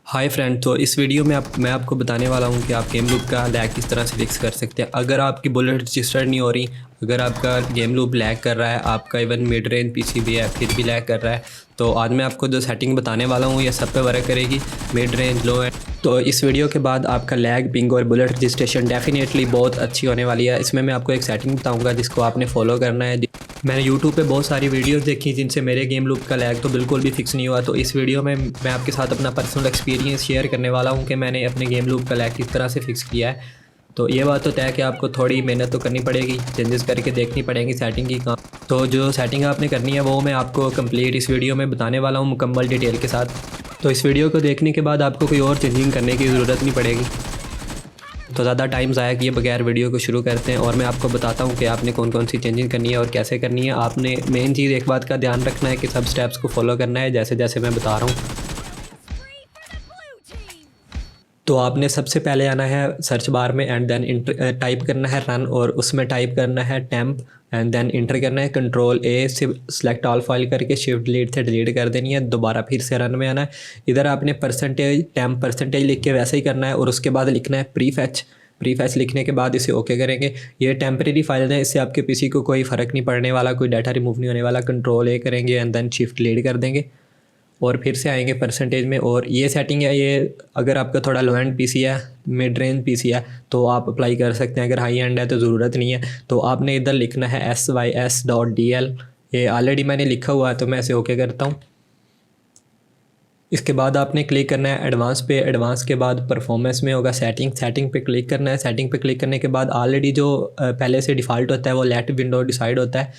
Hi friend, तो इस video में मैं आपको बताने वाला हूं कि आप गेम लूप का लैग किस तरह से फिक्स कर सकते हैं। अगर आपकी बुलेट रजिस्टर नहीं हो रही, अगर आपका गेम लूप लैग कर रहा है, आपका इवन मिड रेंज पीसी भी है फिर भी लैग कर रहा है, तो आज मैं आपको जो सेटिंग बताने वाला हूं ये सब पे वर्क करेगी, मिड रेंज, लो एंड। तो इस वीडियो के बाद आपका लैग, पिंग और बुलेट रजिस्ट्रेशन डेफिनेटली बहुत अच्छी होने वाली है। इसमें मैं आपको एक सेटिंग बताऊँगा जिसको आपने फॉलो करना है। मैंने यूट्यूब पे बहुत सारी वीडियोस देखी जिनसे मेरे गेम लूप का लैग तो बिल्कुल भी फिक्स नहीं हुआ। तो इस वीडियो में मैं आपके साथ अपना पर्सनल एक्सपीरियंस शेयर करने वाला हूं कि मैंने अपने गेम लूप का लैग किस तरह से फिक्स किया है। तो ये बात तो तय है कि आपको थोड़ी मेहनत तो करनी पड़ेगी, चेंजेस करके देखनी पड़ेंगी सेटिंग की काम। तो जो सेटिंग आपने करनी है वो मैं आपको कंप्लीट इस वीडियो में बताने वाला हूँ मुकम्मल डिटेल के साथ। तो इस वीडियो को देखने के बाद आपको कोई और चेंजिंग करने की ज़रूरत नहीं पड़ेगी। तो ज़्यादा टाइम ज़ाया किए बगैर वीडियो को शुरू करते हैं और मैं आपको बताता हूँ कि आपने कौन कौन सी चेंजिंग करनी है और कैसे करनी है। आपने मेन चीज़ एक बात का ध्यान रखना है कि सब स्टेप्स को फॉलो करना है जैसे जैसे मैं बता रहा हूँ। तो आपने सबसे पहले आना है सर्च बार में एंड देन टाइप करना है रन, और उसमें टाइप करना है टेम्प एंड देन इंटर करना है। कंट्रोल ए से सिलेक्ट ऑल फाइल करके शिफ्ट डिलीट से डिलीट कर देनी है। दोबारा फिर से रन में आना है। इधर आपने परसेंटेज टेम्प परसेंटेज लिख के वैसे ही करना है और उसके बाद लिखना है प्री फैच लिखने के बाद इसे ओके करेंगे। ये टेम्परेरी फाइल है, इससे आपके पीसी को कोई फ़र्क नहीं पड़ने वाला, कोई डाटा रिमूव नहीं होने वाला। कंट्रोल ए करेंगे एंड देन शिफ्ट डिलीट कर देंगे और फिर से आएंगे परसेंटेज में। और ये सेटिंग है, ये अगर आपका थोड़ा लो एंड पीसी है, मिड रेंज पीसी है तो आप अप्लाई कर सकते हैं। अगर हाई एंड है तो ज़रूरत नहीं है। तो आपने इधर लिखना है sys.dl। ये ऑलरेडी मैंने लिखा हुआ है तो मैं इसे ओके करता हूँ। इसके बाद आपने क्लिक करना है एडवांस पे। एडवांस के बाद परफॉर्मेंस में होगा सेटिंग पे क्लिक करना है। सेटिंग पे क्लिक करने के बाद ऑलरेडी जो पहले से डिफ़ॉल्ट होता है वो लेट विंडो डिसाइड होता है।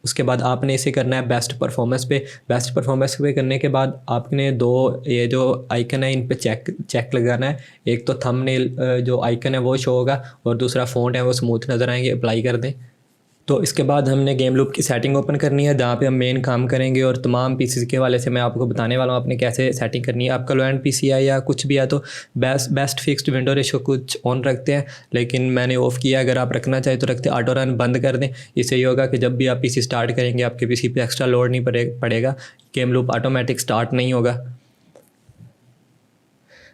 उसके बाद आपने इसे करना है बेस्ट परफॉर्मेंस पे करने के बाद आपने दो ये जो आइकन है इन पे चेक लगाना है। एक तो थंबनेल जो आइकन है वो शो होगा और दूसरा फ़ॉन्ट है वो स्मूथ नज़र आएंगे, अप्लाई कर दें। तो इसके बाद हमने गेम लूप की सेटिंग ओपन करनी है जहाँ पे हम मेन काम करेंगे और तमाम पीसीज के वाले से मैं आपको बताने वाला हूँ आपने कैसे सेटिंग करनी है। आपका लो एंड पीसी है या कुछ भी है तो बेस्ट फिक्स्ड विंडो रेशो कुछ ऑन रखते हैं, लेकिन मैंने ऑफ़ किया। अगर आप रखना चाहें तो रखते, ऑटो रन बंद कर दें। इससे ये होगा कि जब भी आप पीसी स्टार्ट करेंगे आपके पीसी पे एक्स्ट्रा लोड नहीं पड़ेगा, गेम लूप ऑटोमेटिक स्टार्ट नहीं होगा।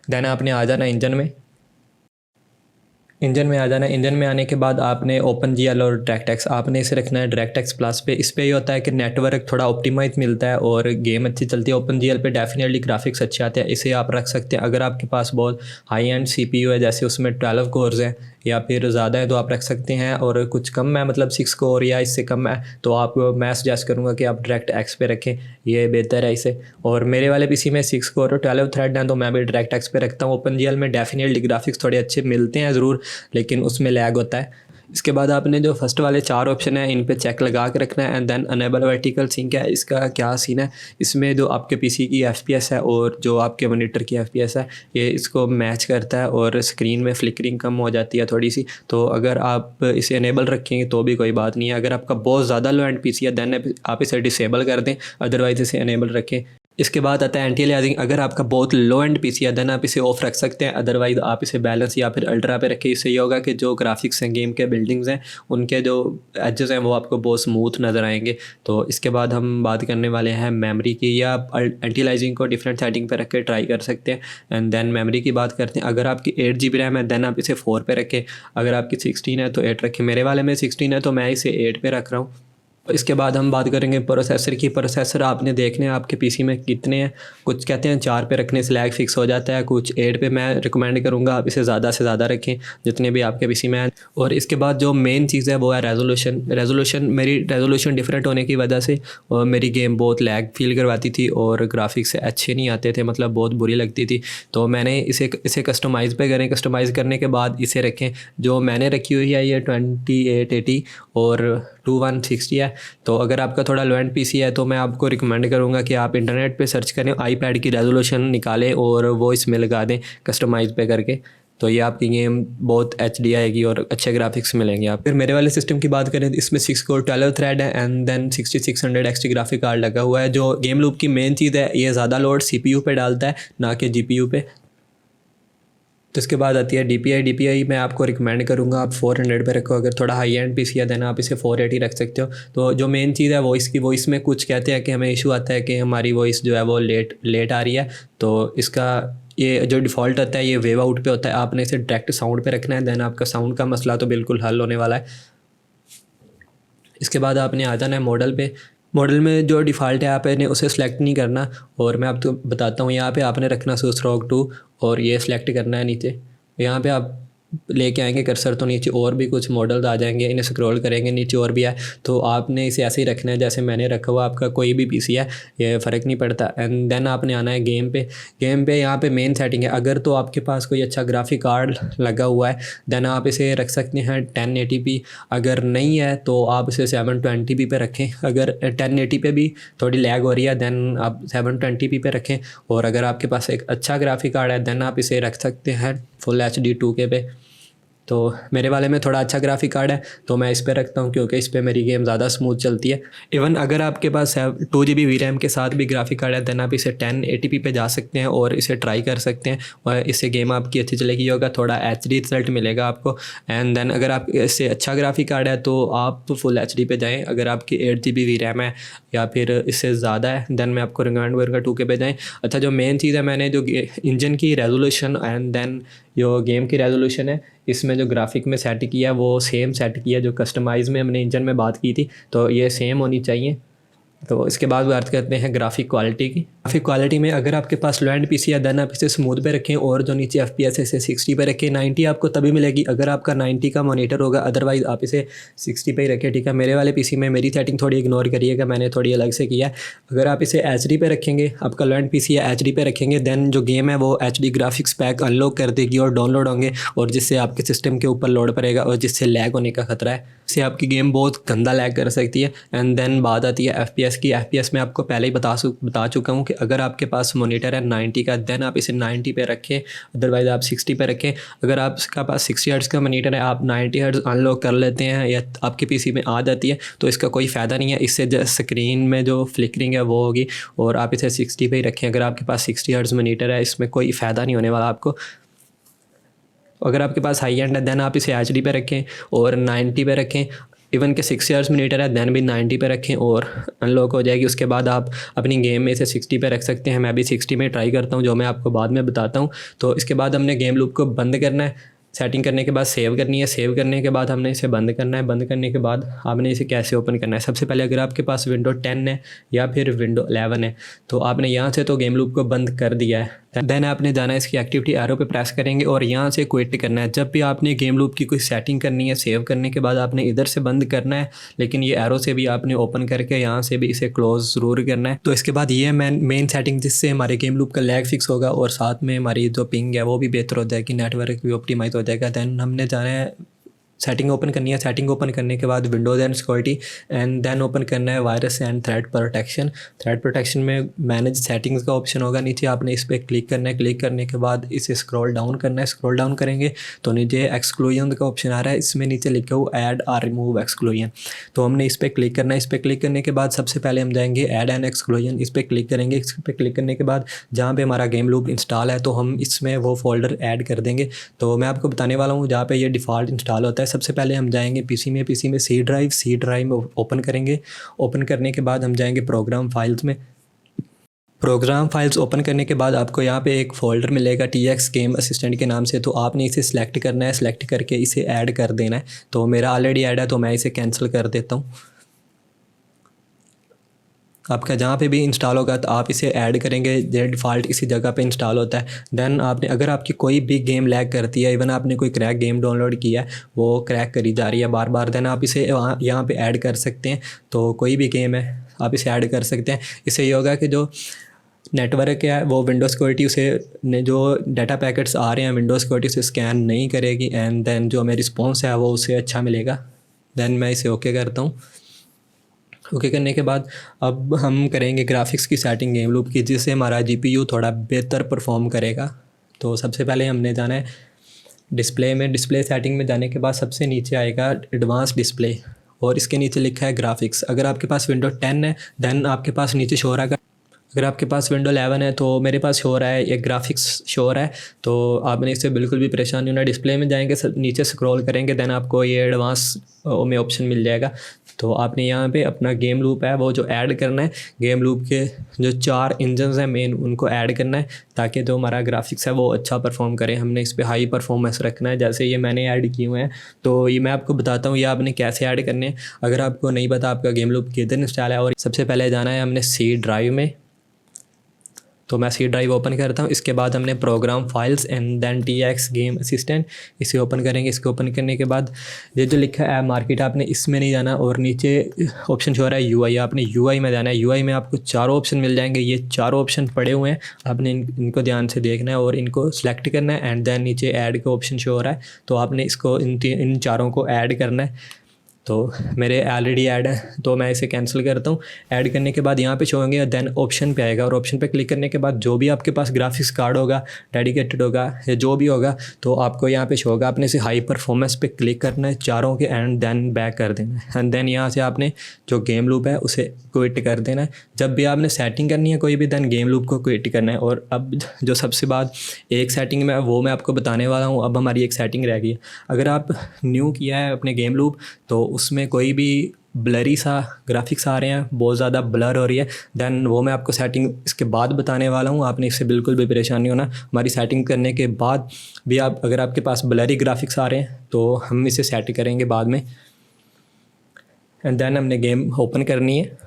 देन आपने आ जाना इंजन में आ जाना। इंजन में आने के बाद आपने ओपन जीएल और डायरेक्टएक्स आपने इसे रखना है डायरेक्टएक्स प्लस पे। इस पे ये होता है कि नेटवर्क थोड़ा ऑप्टिमाइज मिलता है और गेम अच्छी चलती है। ओपन जीएल पे डेफिनेटली ग्राफिक्स अच्छे आते हैं, इसे आप रख सकते हैं। अगर आपके पास बहुत हाई एंड सीपीयू है, जैसे उसमें 12 कोर्स हैं या फिर ज़्यादा है तो आप रख सकते हैं, और कुछ कम है मतलब 6 कोर या इससे कम है तो आपको मैं सजेस्ट करूँगा कि आप डायरेक्टएक्स पे रखें, ये बेहतर है इसे। और मेरे वाले पीसी में 6 कोर और 12 थ्रेड हैं तो मैं भी डायरेक्टएक्स पे रखता हूँ। ओपन जीएल में डेफिनेटली ग्राफिक्स थोड़े अच्छे मिलते हैं ज़रूर, लेकिन उसमें लैग होता है। इसके बाद आपने जो फर्स्ट वाले 4 ऑप्शन है इन पे चेक लगा के रखना है and then enable vertical sync है। इसका क्या सीन है, इसमें जो आपके पीसी की एफपीएस है और जो आपके मॉनिटर की एफपीएस है ये इसको मैच करता है और स्क्रीन में फ्लिकरिंग कम हो जाती है थोड़ी सी। तो अगर आप इसे अनेबल रखेंगे तो भी कोई बात नहीं है। अगर आपका बहुत ज़्यादा लो एंड पीसी है देन आप इसे डिसेबल कर दें, अदरवाइज़ इसे अनेबल रखें। इसके बाद आता है एंटी अलियासिंग। अगर आपका बहुत लो एंड पीसी है देन आप इसे ऑफ रख सकते हैं, अदरवाइज आप इसे बैलेंस या फिर अल्ट्रा पे रखें। इससे ये होगा कि जो ग्राफिक्स हैं गेम के, बिल्डिंग्स हैं, उनके जो एजेस हैं वो आपको बहुत स्मूथ नज़र आएंगे। तो इसके बाद हम बात करने वाले हैं मेमोरी की, या एंटी अलियासिंग को डिफरेंट सेटिंग पे रख के ट्राई कर सकते हैं। एंड देन मेमोरी की बात करते हैं। अगर आपकी 8 GB रैम है देन आप इसे 4 पे रखें, अगर आपकी 16 है तो 8 रखें। मेरे वाले में 16 है तो मैं इसे 8 पे रख रहा हूँ। इसके बाद हम बात करेंगे प्रोसेसर की। प्रोसेसर आपने देखने हैं आपके पीसी में कितने हैं। कुछ कहते हैं 4 पे रखने से लैग फिक्स हो जाता है, कुछ 8 पे। मैं रिकमेंड करूँगा आप इसे ज़्यादा से ज़्यादा रखें जितने भी आपके पीसी में हैं। और इसके बाद जो मेन चीज़ है वो है रेजोल्यूशन। मेरी रेजोल्यूशन डिफरेंट होने की वजह से और मेरी गेम बहुत लैग फील करवाती थी और ग्राफिक्स अच्छे नहीं आते थे, मतलब बहुत बुरी लगती थी। तो मैंने इसे कस्टमाइज़ पे करें। कस्टमाइज़ करने के बाद इसे रखें। जो मैंने रखी हुई है ये 2880 और 2160 है। तो अगर आपका थोड़ा लो एंड पीसी है तो मैं आपको रिकमेंड करूँगा कि आप इंटरनेट पे सर्च करें, आईपैड की रेजोल्यूशन निकालें और वो इसमें लगा दें कस्टमाइज़ पे करके। तो ये आपकी गेम बहुत एचडी आएगी और अच्छे ग्राफिक्स मिलेंगे आप। फिर मेरे वाले सिस्टम की बात करें तो इसमें 6 कोर 12 थ्रेड है and then 6600 XT graphic card लगा हुआ है। जो गेम लूप की मेन चीज़ है ये ज़्यादा लोड सीपीयू पे डालता है ना कि जीपीयू पे। तो इसके बाद आती है डीपीआई मैं आपको रिकमेंड करूँगा आप 400 पे रखो। अगर थोड़ा हाई एंड पीसी है देन आप इसे 480 रख सकते हो। तो जो मेन चीज़ है वॉइस में कुछ कहते हैं कि हमें इशू आता है कि हमारी वॉइस जो है वो लेट आ रही है, तो इसका ये जो डिफ़ॉल्ट होता है ये वेव आउट पे होता है, आपने इसे डायरेक्ट साउंड पे रखना है, देन आपका साउंड का मसला तो बिल्कुल हल होने वाला है। इसके बाद आपने आ जाना है मॉडल पे। मॉडल में जो डिफ़ॉल्ट है आपने उसे सेलेक्ट नहीं करना, और मैं आपको बताता हूँ यहाँ पे आपने रखना स्ट्रोक 2 और ये सिलेक्ट करना है नीचे। यहाँ पे आप लेके आएंगे कर्सर तो नीचे और भी कुछ मॉडल्स आ जाएंगे, इन्हें स्क्रॉल करेंगे नीचे और भी है, तो आपने इसे ऐसे ही रखना है जैसे मैंने रखा हुआ। आपका कोई भी पीसी है ये फ़र्क नहीं पड़ता। एंड देन आपने आना है गेम पे। गेम पे यहाँ पे मेन सेटिंग है, अगर तो आपके पास कोई अच्छा ग्राफिक कार्ड लगा हुआ है देन आप इसे रख सकते हैं 1080p, अगर नहीं है तो आप इसे 720p पे रखें। अगर 1080 पे भी थोड़ी लैग हो रही है देन आप 720p पे रखें, और अगर आपके पास एक अच्छा ग्राफिक कार्ड है देन आप इसे रख सकते हैं फुल HD 2K पे। तो मेरे वाले में थोड़ा अच्छा ग्राफिक कार्ड है तो मैं इस पे रखता हूँ, क्योंकि इस पे मेरी गेम ज़्यादा स्मूथ चलती है। इवन अगर आपके पास 2 GB VRAM के साथ भी ग्राफिक कार्ड है देन आप इसे 1080p पे जा सकते हैं और इसे ट्राई कर सकते हैं, और इससे गेम आपकी अच्छी चलेगी, होगा थोड़ा HD रिजल्ट मिलेगा आपको। एंड देन अगर आप इससे अच्छा ग्राफिक कार्ड है तो आप फुल HD पे जाएँ। अगर आपकी 8 GB VRAM है या फिर इससे ज़्यादा है देन मैं आपको रिकमेंड करूँगा 2K पे जाएँ। अच्छा, जो मेन चीज़ है, मैंने जो इंजन की रेजोल्यूशन एंड देन जो गेम की रेजोल्यूशन है, इसमें जो ग्राफिक में सेट किया वो सेम सेट किया जो कस्टमाइज़ में हमने इंजन में बात की थी, तो ये सेम होनी चाहिए। तो इसके बाद बात करते हैं ग्राफिक क्वालिटी की। ग्राफिक क्वालिटी में अगर आपके पास लो एंड पीसी है देन आप इसे स्मूथ पे रखें, और जो नीचे FPS है इसे 60 पे रखें। 90 आपको तभी मिलेगी अगर आपका 90 का मॉनिटर होगा, अदरवाइज़ आप इसे 60 पे ही रखें, ठीक है। मेरे वाले पीसी में मेरी सेटिंग थोड़ी इग्नोर करिएगा, मैंने थोड़ी अलग से किया है। अगर आप इसे HD पे रखेंगे, आपका लो एंड पीसी है HD पे रखेंगे, देन जो गेम है वो HD ग्राफिक्स पैक अनलॉक कर देगी और डाउनलोड होंगे, और जिससे आपके सिस्टम के ऊपर लोड पड़ेगा और जिससे लैग होने का खतरा है, इससे आपकी गेम बहुत गंदा लैग कर सकती है। एंड देन बात आती है FPS की। FPS में आपको पहले ही बता चुका हूँ कि अगर आपके पास मॉनिटर है 90 का देन आप इसे 90 पे रखें, अदरवाइज़ आप 60 पे रखें। अगर आपका पास 60 हर्ट्ज़ का मॉनिटर है, आप 90 हर्ट्ज़ अनलॉक कर लेते हैं या आपके पीसी में आ जाती है, तो इसका कोई फ़ायदा नहीं है। इससे स्क्रीन में जो फ्लिकरिंग है वो होगी, और आप इसे 60 पे ही रखें। अगर आपके पास 60 हर्ट्ज़ मॉनिटर है इसमें कोई फ़ायदा नहीं होने वाला आपको। अगर आपके पास हाई एंड है देन आप इसे HD पे रखें और 90 पे रखें। इवन के 6 इयर्स मॉनिटर है देन भी 90 पे रखें और अनलॉक हो जाएगी। उसके बाद आप अपनी गेम में इसे 60 पे रख सकते हैं। मैं भी 60 में ट्राई करता हूँ, जो मैं आपको बाद में बताता हूँ। तो इसके बाद हमने गेम लूप को बंद करना है। सेटिंग करने के बाद सेव करनी है। सेव करने के बाद हमने इसे बंद करना है। बंद करने के बाद आपने इसे कैसे ओपन करना है, सबसे पहले अगर आपके पास विंडो 10 है या फिर विंडो 11 है तो आपने यहाँ से तो गेम लूप को बंद कर दिया है। देन आपने जाना है इसकी एक्टिविटी एरो पे प्रेस करेंगे और यहाँ से क्विट करना है। जब भी आपने गेम लूप की कोई सेटिंग करनी है सेव करने के बाद आपने इधर से बंद करना है, लेकिन ये एरो से भी आपने ओपन करके यहाँ से भी इसे क्लोज ज़रूर करना है। तो इसके बाद ये मेन सेटिंग जिससे हमारे गेम लूप का लैग फिक्स होगा और साथ में हमारी जो पिंग है वो भी बेहतर हो जाएगी, नेटवर्क भी ऑप्टिमाइज हो जाएगा। देन हमने जाना है सेटिंग ओपन करनी है। सेटिंग ओपन करने के बाद windows and security and then open करना है virus and thread protection. Thread protection में मैनेज सेटिंग्स का ऑप्शन होगा नीचे, आपने इस पर क्लिक करना है। क्लिक करने के बाद इसे स्क्रॉल डाउन करना है। स्क्रॉल डाउन करेंगे तो नीचे एक्सक्लूजन का ऑप्शन आ रहा है, इसमें नीचे लिखा हुआ ऐड और रिमूव एक्सक्लूजन, तो हमने इस पर क्लिक करना है। इस पर क्लिक करने के बाद सबसे पहले हम जाएंगे ऐड एंड एक्सक्लूजन, इस पर क्लिक करेंगे। इस पर क्लिक करने के बाद जहाँ पे हमारा गेम लूप इंस्टॉल है तो हम इसमें वो फोल्डर ऐड कर देंगे। तो मैं आपको बताने वाला हूँ जहाँ पे ये डिफ़ॉल्ट इंस्टॉल होता है। सबसे पहले हम जाएंगे पीसी में सी ड्राइव में ओपन करेंगे। ओपन करने के बाद हम जाएंगे प्रोग्राम फाइल्स में। प्रोग्राम फाइल्स ओपन करने के बाद आपको यहाँ पे एक फ़ोल्डर मिलेगा TX गेम असिस्टेंट के नाम से, तो आपने इसे सिलेक्ट करना है। सिलेक्ट करके इसे ऐड कर देना है। तो मेरा ऑलरेडी ऐड है तो मैं इसे कैंसिल कर देता हूँ। आपका जहाँ पे भी इंस्टॉल होगा तो आप इसे ऐड करेंगे, डिफ़ॉल्ट इसी जगह पे इंस्टॉल होता है। देन आपने अगर आपकी कोई भी गेम लैग करती है, इवन आपने कोई क्रैक गेम डाउनलोड किया है वो क्रैक करी जा रही है बार बार, देन आप इसे यहाँ पे ऐड कर सकते हैं। तो कोई भी गेम है आप इसे ऐड कर सकते हैं। इससे ये होगा कि जो नेटवर्क है वो विंडोज़ सिक्योरिटी उसे जो डाटा पैकेट्स आ रहे हैं विंडोज़ सिक्योरिटी से स्कैन नहीं करेगी, एंड देन जो हमें रिस्पॉन्स है वो उसे अच्छा मिलेगा। देन मैं इसे ओके करता हूँ। ओके करने के बाद अब हम करेंगे ग्राफिक्स की सेटिंग गेम लूप की, जिससे हमारा GPU थोड़ा बेहतर परफॉर्म करेगा। तो सबसे पहले हमने जाना है डिस्प्ले में। डिस्प्ले सेटिंग में जाने के बाद सबसे नीचे आएगा एडवांस डिस्प्ले और इसके नीचे लिखा है ग्राफिक्स। अगर आपके पास विंडो 10 है देन आपके पास नीचे शो रहा है। अगर आपके पास विंडो 11 है तो मेरे पास शो हो रहा है एक ग्राफिक्स शो हो रहा है, तो आपने इससे बिल्कुल भी परेशान नहीं होना। डिस्प्ले में जाएंगे, नीचे स्क्रॉल करेंगे, देन आपको ये एडवांस में ऑप्शन मिल जाएगा। तो आपने यहाँ पे अपना गेम लूप है वो जो ऐड करना है, गेम लूप के जो 4 इंजन्स हैं मेन उनको ऐड करना है, ताकि जो हमारा ग्राफिक्स है वो अच्छा परफॉर्म करे। हमने इस पर हाई परफॉर्मेंस रखना है। जैसे ये मैंने ऐड किए हुए हैं, तो ये मैं आपको बताता हूँ ये आपने कैसे ऐड करने हैं। अगर आपको नहीं पता आपका गेम लूप किधर इंस्टॉल है, और सबसे पहले जाना है हमने सी ड्राइव में। तो मैं सी ड्राइव ओपन करता हूँ। इसके बाद हमने program files and then TX game assistant, इसे ओपन करेंगे। इसको ओपन करने के बाद ये जो लिखा है मार्केट, आपने इसमें नहीं जाना, और नीचे ऑप्शन शो रहा है UI, आपने UI में जाना है। UI में आपको चारों ऑप्शन मिल जाएंगे, ये चारों ऑप्शन पड़े हुए हैं, आपने इनको ध्यान से देखना है और इनको सेलेक्ट करना है। एंड देन नीचे ऐड का ऑप्शन शो हो रहा है, तो आपने इसको इन चारों को ऐड करना है। तो मेरे ऑलरेडी ऐड है, तो मैं इसे कैंसिल करता हूँ। ऐड करने के बाद यहाँ पे शो होंगे, देन ऑप्शन पे आएगा, और ऑप्शन पे क्लिक करने के बाद जो भी आपके पास ग्राफिक्स कार्ड होगा, डेडिकेटेड होगा या जो भी होगा, तो आपको यहाँ पे शो होगा। आपने इसे हाई परफॉर्मेंस पे क्लिक करना है चारों के, एंड देन बैक कर देना है। एंड देन यहाँ से आपने जो गेम लूप है उसे क्विट कर देना है। जब भी आपने सेटिंग करनी है कोई भी, देन गेम लूप को क्विट करना है। और अब जो सबसे बाद एक सेटिंग में वो मैं आपको बताने वाला हूँ। अब हमारी एक सेटिंग रह गई है। अगर आप न्यू किया है अपने गेम लूप, तो उसमें कोई भी ब्लरी सा ग्राफिक्स आ रहे हैं, बहुत ज़्यादा ब्लर हो रही है, देन वो मैं आपको सेटिंग इसके बाद बताने वाला हूँ। आपने इससे बिल्कुल भी परेशान नहीं होना। हमारी सेटिंग करने के बाद भी आप अगर आपके पास ब्लरी ग्राफिक्स आ रहे हैं तो हम इसे सेट करेंगे बाद में। एंड देन हमने गेम ओपन करनी है,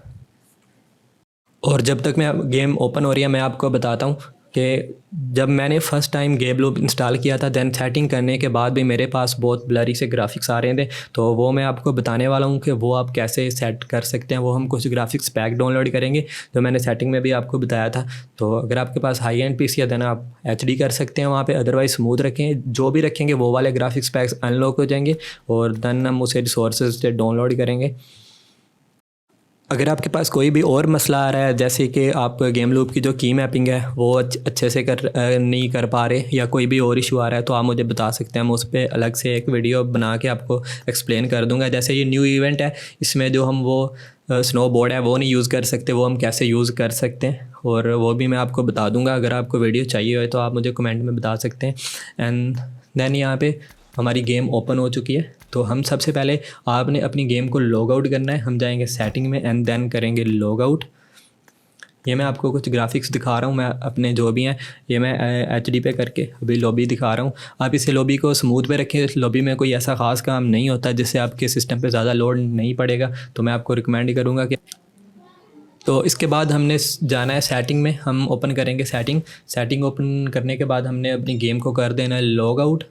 और जब तक मैं गेम ओपन हो रही है मैं आपको बताता हूँ कि जब मैंने first time game loop install किया था, देन सेटिंग करने के बाद भी मेरे पास बहुत ब्लरी से ग्राफिक्स आ रहे थे, तो वो मैं आपको बताने वाला हूँ कि वो आप कैसे सेट कर सकते हैं। वो हम कुछ ग्राफिक्स पैक डाउनलोड करेंगे जो मैंने सेटिंग में भी आपको बताया था। तो अगर आपके पास हाई एंड PC है, देन आप HD कर सकते हैं वहाँ पे, अदरवाइज स्मूथ रखें। जो भी रखेंगे वो वाले ग्राफिक्स पैक्स अनलॉक हो जाएंगे, और देन हम उसे रिसोर्सेज से डाउनलोड करेंगे। अगर आपके पास कोई भी और मसला आ रहा है, जैसे कि आप गेम लूप की जो की मैपिंग है वो अच्छे से नहीं कर पा रहे, या कोई भी और इशू आ रहा है, तो आप मुझे बता सकते हैं। मैं उस पर अलग से एक वीडियो बना के आपको एक्सप्लेन कर दूंगा। जैसे ये न्यू इवेंट है, इसमें जो हम वो स्नो बोर्ड है वो नहीं यूज़ कर सकते, वो हम कैसे यूज़ कर सकते हैं, और वो भी मैं आपको बता दूंगा। अगर आपको वीडियो चाहिए हो तो आप मुझे कमेंट में बता सकते हैं। एंड देन यहाँ पे हमारी गेम ओपन हो चुकी है। तो हम सबसे पहले आपने अपनी गेम को लॉग आउट करना है। हम जाएंगे सेटिंग में एंड देन करेंगे लॉग आउट। ये मैं आपको कुछ ग्राफिक्स दिखा रहा हूँ, मैं अपने जो भी हैं ये मैं HD पे करके अभी लॉबी दिखा रहा हूँ। आप इसे लॉबी को स्मूथ पे रखें। इस लॉबी में कोई ऐसा ख़ास काम नहीं होता जिससे आपके सिस्टम पे ज़्यादा लोड नहीं पड़ेगा, तो मैं आपको रिकमेंड करूँगा कि तो इसके बाद हमने जाना है सेटिंग में। हम ओपन करेंगे सेटिंग ओपन करने के बाद हमने अपनी गेम को कर देना है लॉग आउट।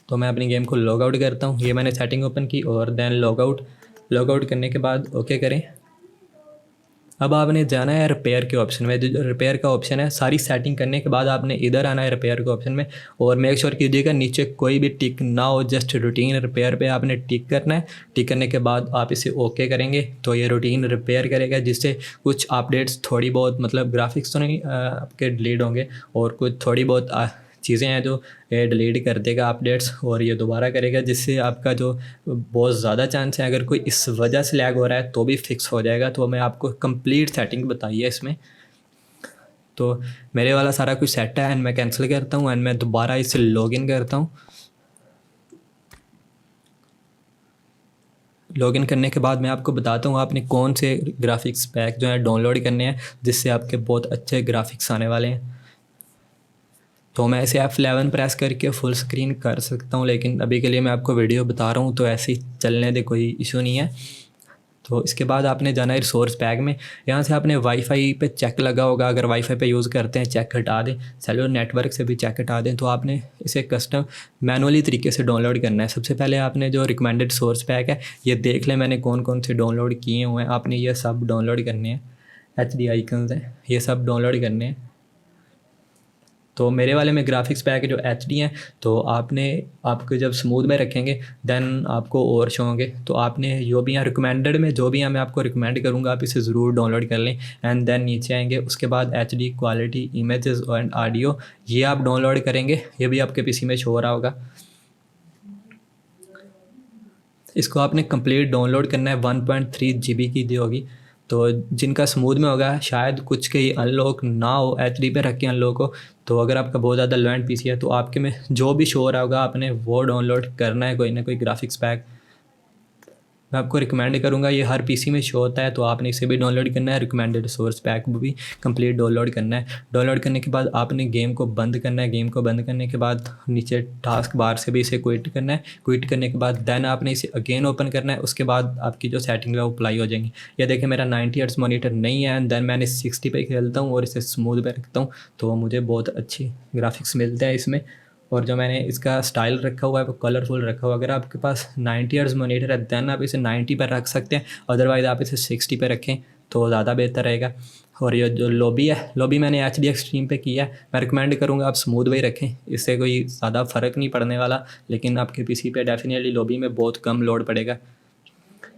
तो मैं अपनी गेम को लॉग आउट करता हूँ। ये मैंने सेटिंग ओपन की और देन लॉग आउट करने के बाद ओके करें। अब आपने जाना है रिपेयर के ऑप्शन में। जो रिपेयर का ऑप्शन है, सारी सेटिंग करने के बाद आपने इधर आना है रिपेयर के ऑप्शन में, और मेक श्योर कीजिएगा नीचे कोई भी टिक ना हो, जस्ट रूटीन रिपेयर पे आपने टिक करना है। टिक करने के बाद आप इसे ओके करेंगे तो ये रूटीन रिपेयर करेगा, जिससे कुछ अपडेट्स थोड़ी बहुत, मतलब ग्राफिक्स तो नहीं आपके डिलीट होंगे, और कुछ थोड़ी बहुत चीज़ें हैं जो ये डिलीट कर देगा अपडेट्स, और ये दोबारा करेगा, जिससे आपका जो बहुत ज़्यादा चांस है अगर कोई इस वजह से लैग हो रहा है तो भी फिक्स हो जाएगा। तो मैं आपको कंप्लीट सेटिंग बताई है इसमें। तो मेरे वाला सारा कुछ सेट है, एंड मैं कैंसिल करता हूँ एंड मैं दोबारा इसे लॉगिन करता हूँ। लॉगिन करने के बाद मैं आपको बताता हूँ आपने कौन से ग्राफिक्स पैक जो है डाउनलोड करने हैं, जिससे आपके बहुत अच्छे ग्राफिक्स आने वाले हैं। तो मैं इसे F11 प्रेस करके फुल स्क्रीन कर सकता हूँ, लेकिन अभी के लिए मैं आपको वीडियो बता रहा हूँ तो ऐसे ही चलने दे, कोई इशू नहीं है। तो इसके बाद आपने जाना है रिसोर्स पैक में। यहाँ से आपने वाईफाई पे चेक लगा होगा, अगर वाईफाई पे यूज़ करते हैं चेक हटा दें, सेलुलर नेटवर्क से भी चेक हटा दें। तो आपने इसे कस्टम मैनुअली तरीके से डाउनलोड करना है। सबसे पहले आपने जो रिकमेंडेड सोर्स पैक है ये देख लें मैंने कौन कौन से डाउनलोड किए हुए हैं, आपने ये सब डाउनलोड करने हैं। HD आइकन्स हैं, ये सब डाउनलोड करने हैं। तो मेरे वाले में ग्राफिक्स पैक जो HD हैं, तो आपको जब स्मूथ में रखेंगे देन आपको और शो होंगे। तो आपने जो भी यहाँ रिकमेंडेड में जो भी यहाँ मैं आपको रिकमेंड करूँगा आप इसे ज़रूर डाउनलोड कर लें। एंड देन नीचे आएंगे, उसके बाद HD quality images and audio ये आप डाउनलोड करेंगे, ये भी आपके PC में शो हो रहा होगा। इसको आपने कंप्लीट डाउनलोड करना है। 1.3 GB की दी होगी, तो जिनका स्मूथ में होगा शायद कुछ के अनलॉक ना हो, H3 पे रख के अनलॉक हो। तो अगर आपका बहुत ज़्यादा लो एंड पीसी है तो आपके में जो भी शो हो रहा होगा आपने वो डाउनलोड करना है, कोई ना कोई ग्राफिक्स पैक। मैं आपको रिकमेंड करूँगा, ये हर पीसी में शो होता है तो आपने इसे भी डाउनलोड करना है। रिकमेंडेड सोर्स पैक भी कंप्लीट डाउनलोड करना है। डाउनलोड करने के बाद आपने गेम को बंद करना है। गेम को बंद करने के बाद नीचे टास्क बार से भी इसे क्विट करना है। क्विट करने के बाद देन आपने इसे अगेन ओपन करना है। उसके बाद आपकी जो सेटिंग है वो अप्लाई हो जाएंगी। ये देखिए मेरा 90 हर्ट्ज मॉनिटर नहीं है एंड देन मैंने 60 पे खेलता हूँ और इसे स्मूथ पे रखता हूँ तो मुझे बहुत अच्छी ग्राफिक्स मिलते हैं इसमें। और जो मैंने इसका स्टाइल रखा हुआ है वो कलरफुल रखा हुआ है। अगर आपके पास 90 हर्ट्ज मॉनिटर है दैन आप इसे 90 पर रख सकते हैं, अदरवाइज़ आप इसे 60 पे रखें तो ज़्यादा बेहतर रहेगा। और ये जो लॉबी है, लॉबी मैंने HD एक्सट्रीम पे किया है। मैं रिकमेंड करूँगा आप स्मूथ पे ही रखें, इससे कोई ज़्यादा फ़र्क नहीं पड़ने वाला, लेकिन आपके पीसी पे डेफिनेटली लॉबी में बहुत कम लोड पड़ेगा।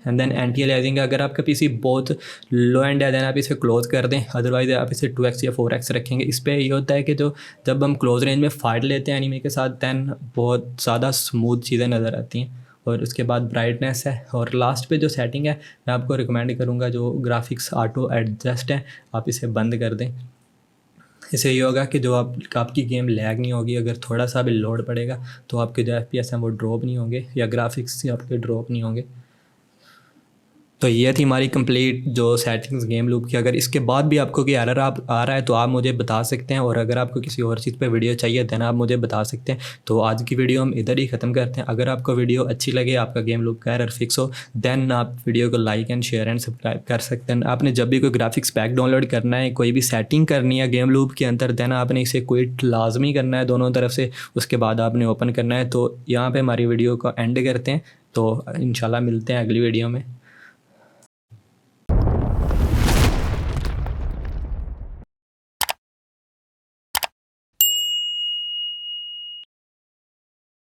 एंड देन एंटी अलियासिंग, अगर आपका पीसी बहुत लो एंड है देन आप इसे क्लोज कर दें, अदरवाइज़ आप इसे 2x या 4x रखेंगे। इस पर ये होता है कि जो जब हम क्लोज रेंज में फाइट लेते हैं एनिमी के साथ दैन बहुत ज़्यादा स्मूथ चीज़ें नज़र आती हैं। और उसके बाद ब्राइटनेस है और लास्ट पे जो सेटिंग है मैं आपको रिकमेंड करूँगा जो ग्राफिक्स ऑटो एडजस्ट है आप इसे बंद कर दें। इससे ये होगा कि जो आपकी गेम लैग नहीं होगी। अगर थोड़ा सा भी लोड पड़ेगा तो आपके जो FPS हैं वो ड्रॉप नहीं होंगे या ग्राफिक्स आपके ड्रॉप नहीं होंगे। तो ये थी हमारी कंप्लीट जो सेटिंग्स गेम लूप की। अगर इसके बाद भी आपको कोई एरर आप आ रहा है तो आप मुझे बता सकते हैं, और अगर आपको किसी और चीज़ पे वीडियो चाहिए देन आप मुझे बता सकते हैं। तो आज की वीडियो हम इधर ही ख़त्म करते हैं। अगर आपको वीडियो अच्छी लगे, आपका गेम लूप का एरर फिक्स हो, देन आप वीडियो को like and share and subscribe कर सकते हैं। आपने जब भी कोई ग्राफिक्स पैक डाउनलोड करना है, कोई भी सेटिंग करनी है गेम लूप के अंदर, देन आपने इसे क्विट लाजमी करना है दोनों तरफ से, उसके बाद आपने ओपन करना है। तो यहाँ पर हमारी वीडियो को एंड करते हैं, तो इंशाल्लाह मिलते हैं अगली वीडियो में।